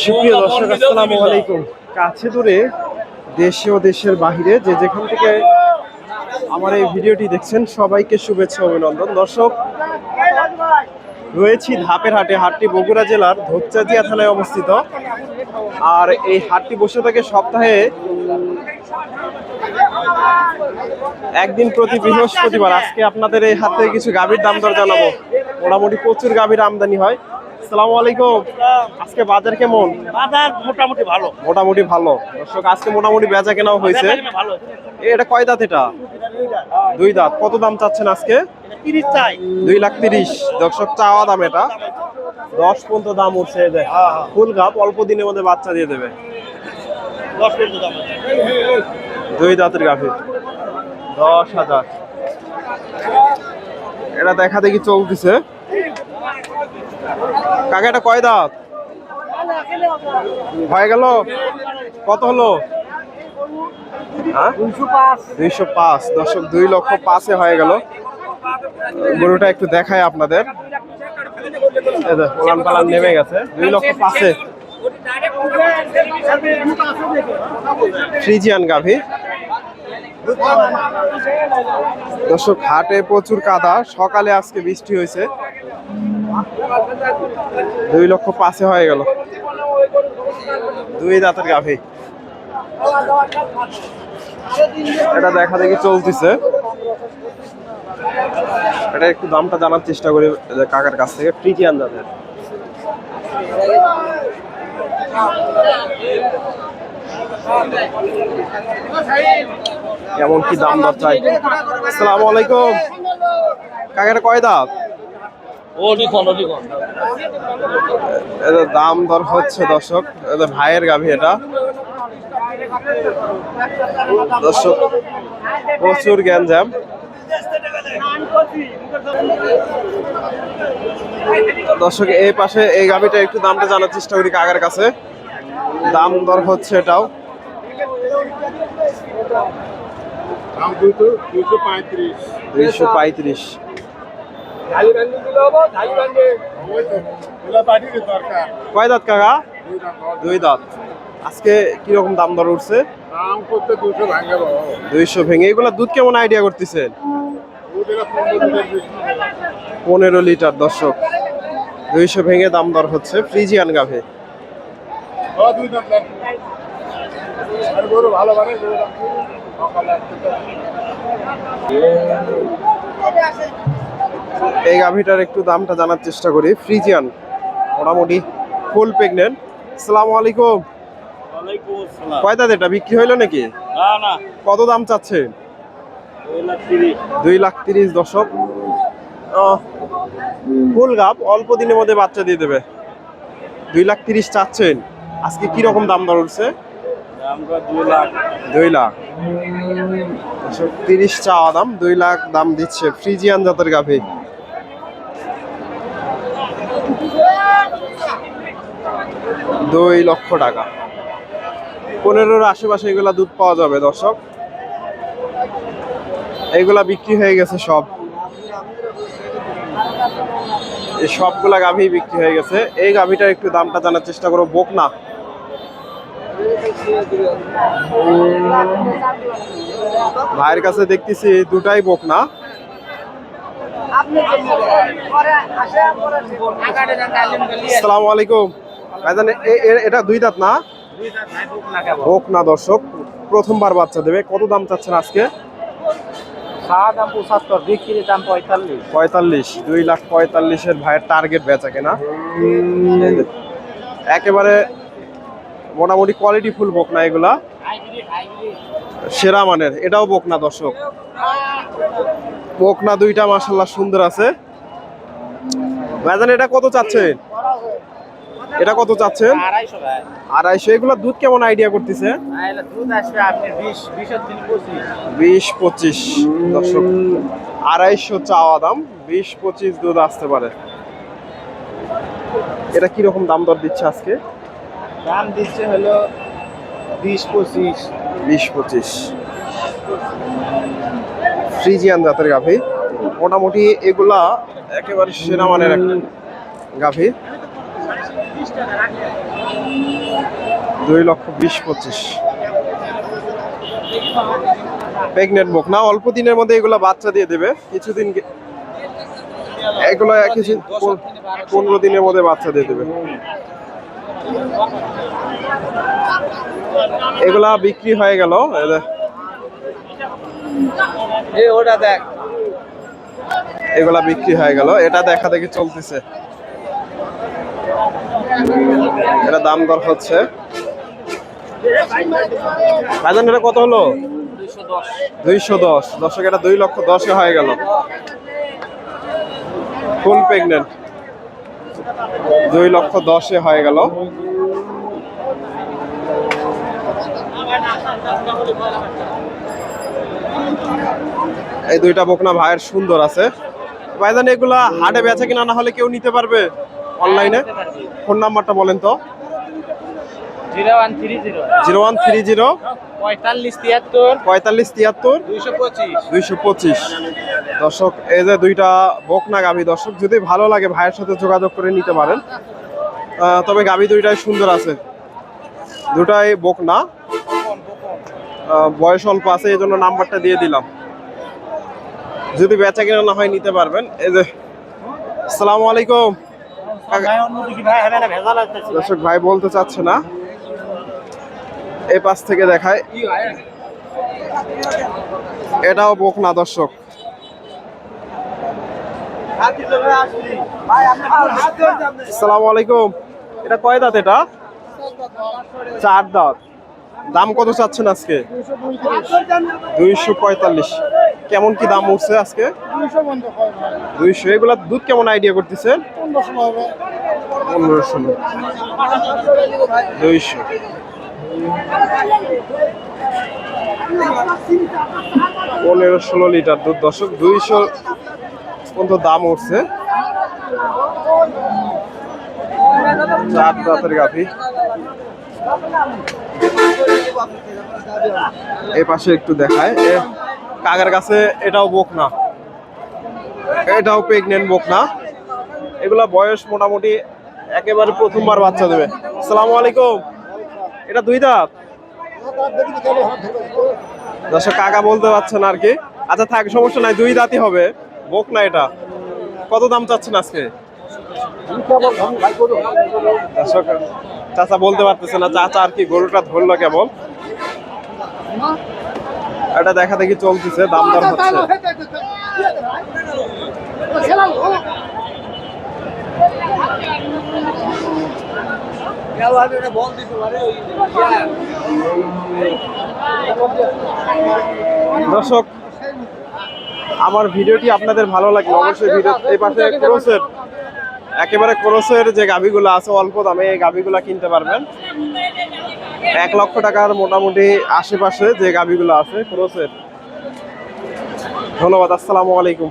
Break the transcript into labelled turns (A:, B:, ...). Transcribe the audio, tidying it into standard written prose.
A: সুপ্রিয় দর্শক, আসসালামু আলাইকুম। কাছে দূরে, দেশে ও দেশের বাহিরে যে যেখান থেকে আমার এই ভিডিওটি দেখছেন, সবাইকে শুভেচ্ছা অভিনন্দন। দর্শক, রয়েছি ধাপের হাটে। হাটটি বগুড়া জেলার ধূপচাঁচিয়া থানায় অবস্থিত। আর এই হাটটি বসে থাকে সপ্তাহে একদিন প্রতি বৃহস্পতিবার। আজকে আপনাদের এই হাট থেকে কিছু গাভীর দাম দর জানাবো। মোটামুটি প্রচুর গাভীর আমদানি হয়। আসসালামু আলাইকুম। আজকে বাজার কেমন?
B: বাজার মোটামুটি ভালো।
A: মোটামুটি ভালো। দর্শক, আজকে মোটামুটি বেচা কেনাও হয়েছে। এটা কয় দাঁত? এটা দুই দাঁত। কত দাম চাচ্ছেন আজকে?
B: 30 চাই।
A: 2,30,000। দর্শক, চাওয়া দাম এটা। 10 পর্যন্ত দাম উঠছে। ফুল গাপ, অল্প দিনের মধ্যে বাচ্চা দিয়ে দেবে।
B: 10 পর্যন্ত দাম আছে।
A: দুই দাঁতের গাভী, 10,000। এটা দেখা দেখি চলতেছে। কাকা, এটা কয় দাঁত হয়ে গেল? কত হলো? 205। দর্শক, 2,05,000 হয়ে গেল। গরুটা একটু দেখায় আপনাদের। পালান পালান নেমে গেছে। 2,05,000 ফ্রিজিয়ান গাভী। দর্শক, হাটে প্রচুর কাদা। সকালে আজকে বৃষ্টি হয়েছে। 2,05,000 হয়ে গেল। দুই দাঁতের গাভী। এটা দেখা দেখি চলতেছে। এটা একটু দামটা জানার চেষ্টা করি কাকার কাছ থেকে। ফ্রিজিয়ান জাতের। কেমন কি দাম দর চাই? আসসালামু আলাইকুম। কাকার কয় দাঁত? দাম দর হচ্ছে দর্শক। ভাইয়ের গাভী এটা। দর্শক, প্রচুর গ্যাঞ্জাম। দর্শক, এই পাশে এই গাভীটা একটু দামটা জানার চেষ্টা করি কাকার কাছে। দাম দর হচ্ছে এটাও। 235। কয় দাঁত কাকা? দুই দাঁত। আজকে কিরকম দাম দর উঠছে? 200 ভেঙে। এগুলা দুধ কেমন আইডিয়া করতেছেন? 15 লিটার। দর্শক, 200 ভেঙে দাম দর হচ্ছে। ফ্রিজিয়ান গাভী। এই গাভীটার একটু দামটা জানার চেষ্টা করি। ফ্রিজিয়ান, মোটামুটি ফুল প্রেগনেন্ট। আসসালামু আলাইকুম। কয় দাঁত এটা? বিক্রি হইলো নাকি? কত দাম চাচ্ছে? 2,30,000। দর্শক, ফুল গাপ, অল্প দিনের মধ্যে বাচ্চা দিয়ে দেবে। 2,30,000 চাচ্ছেন। আজকে কি রকম দাম দর উঠছে? 2 লাখ। 30 চাওয়া দাম, 2 লাখ দাম দিচ্ছে। ফ্রিজিয়ান জাতের গাভী। ৳2,00,000। 15-র আশেপাশে এগুলা দুধ পাওয়া যাবে। দর্শক, এইগুলা বিক্রি হয়ে গেছে সব। এই সবগুলা গাভী বিক্রি হয়ে গেছে। এই গাভীটার একটু দামটা জানার চেষ্টা করো। বকনা। ভাইয়ের কাছে দেখতেছি দুটাই বকনা। আসসালামু আলাইকুম। ভাইজান, এটা দুই দাঁত না? বকনা। দর্শক, প্রথমবার বাচ্চা দেবে। কত দাম চাচ্ছেন আজকে?
B: 75, বিক্রির দাম 45।
A: 2,45,000 ভাইয়ের টার্গেট বেচা কেনা। একেবারে মোটামুটি কোয়ালিটি ফুল বকনা এগুলা, সেরা মানের। এটাও বকনা। দর্শক, বকনা দুইটা মাশাআল্লাহ সুন্দর আছে। ভাইজান, এটা কত চাচ্ছেন? এটা কত চাচ্ছেন? 250। এগুলা দুধ কেমন আইডিয়া করতেছে?
B: দুধ আসবে আপনি
A: 20-25। দর্শক, 250 চাওয়া দাম, 20-25 দুধ আসতে পারে। এটা কিরকম দাম দর দিচ্ছে আজকে?
B: দাম দিচ্ছে হলো 20-25।
A: ফ্রিজিয়ান জাতের গাভী। মোটামুটি এগুলা একেবারে সেরা মানের একটা গাভী। 2,20,25 প্রেগনেন্ট মুখ না, অল্প দিনের মধ্যে এগুলা বাচ্চা দিয়ে দেবে। কিছুদিন এগুলো কিছু 15 দিনের মধ্যে বাচ্চা দিয়ে দেবে। এগুলা বিক্রি হয়ে গেল।
B: ওটা দেখ,
A: এগুলা বিক্রি হয়ে গেল। এটা দেখা দেখি চলতেছে, এটা দাম দর হচ্ছে। ভাইজান এটা কত হলো? 210। দর্শক এটা 2,10,000 হয়ে গেল। ফুল প্রেগনেন্ট, 2,10,000 হয়ে গেল। এই দুইটা বকনা ভাইয়ের সুন্দর আছে। ভাইজান এগুলা হাটে বেচা কিনা না হলে কেউ নিতে পারবে অনলাইনে? ফোন নাম্বারটা বলেন তো।
B: 0130
A: 0130
B: 45
A: 45 225। দর্শক এই যে দুইটা বকনা গাভী, দর্শক যদি ভালো লাগে ভাইয়ের সাথে যোগাযোগ করে নিতে পারেন। তবে গাভী দুইটাই সুন্দর আছে, দুটাই বকনা, বয়স অল্প আছে, এই জন্য নাম্বারটা দিয়ে দিলাম। যদি বেচা কিনা না হয় নিতে পারবেন। এই যে আসসালামু আলাইকুম। দর্শক ভাই বলতে চাচ্ছে না, এই পাশ থেকে দেখায়। এটাও বকনা দর্শক। আসসালামু আলাইকুম। এটা কয় দাঁত? এটা 4 দাঁত। দাম কত চাচ্ছেন আজকে? 245। কেমন কি দাম উঠছে আজকে? 200। এগুলা দুধ কেমন আইডিয়া করতেছেন? 15-16। 200। 15-16 লিটার দুধ দর্শক। 200 পর্যন্ত দাম উঠছে। 4 দাঁতের গাভী। এই পাশে একটু দেখায়, কাকার কাছে এটাও বকনা, এটাও প্রেগনেন্ট বকনা। এগুলা বয়স মোটামুটি একেবারে প্রথমবার বাচ্চা দেবে। আসসালামু আলাইকুম। এটা 2 দাঁত। দর্শক কাকা বলতে পারছেন আর কি। আচ্ছা থাক, সমস্যা নাই, 2 দাঁতই হবে, বকনা। এটা কত দাম চাচ্ছেন আজকে? দর্শক চাচা বলতে পারতেছে না, চাচা আর কি গরুটা ধরলো কেবল। এটা দেখা দেখি চলতেছে, দাম দর হচ্ছে। দর্শক আমার ভিডিওটি আপনাদের ভালো লাগলো অবশ্যই ভিডিও এই পাশে ক্রসের, একেবারে ক্রসের যে গাভীগুলো আছে অল্প দামে, এই গাভীগুলো কিনতে পারবেন। 1 লক্ষ টাকার মোটামুটি আশেপাশে যে গাভীগুলো আছে ক্রসের। ধন্যবাদ। আসসালামু আলাইকুম।